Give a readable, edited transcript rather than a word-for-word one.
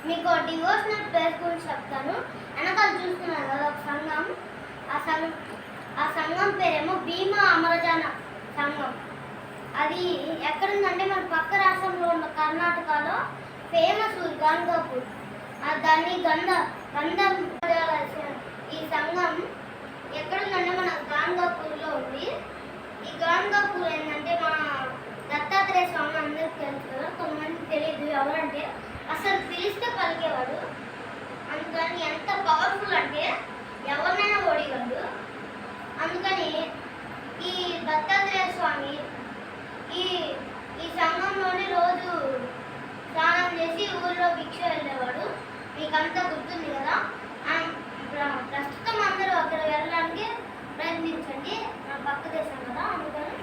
మీకు devotional place గురించి చెప్తాను. వెనకాల చూస్తున్నారు కదా ఒక సంఘం. ఆ సంఘం పేరేమో భీమా అమరజాన సంఘం. అది ఎక్కడుందంటే మన పక్క రాష్ట్రంలో ఉన్న కర్ణాటకలో ఫేమస్ ఊరు గాన్గాపూర్. దాన్ని గంధం ఈ సంఘం ఎక్కడుందంటే మన గాన్గాపూర్లో ఉంది. ఈ గాన్గాపూర్ ఏంటంటే మన దత్తాత్రేయ స్వామి అందరికి తెలుసు కదా, కొంతమంది తెలియదు ఎవరంటే అసలు పిలిస్తే పలికేవాడు. అందుకని ఎంత పవర్ఫుల్ అంటే ఎవరినైనా ఓడిగలడు. అందుకని ఈ దత్తాత్రేయ స్వామి ఈ సంఘంలోనే రోజు స్నానం చేసి ఊళ్ళో భిక్ష వెళ్ళేవాడు. మీకంతా గుర్తుంది కదా. ప్రస్తుతం అందరూ అక్కడ వెళ్ళడానికి ప్రయత్నించండి. నా పక్క దేశం కదా, అందుకని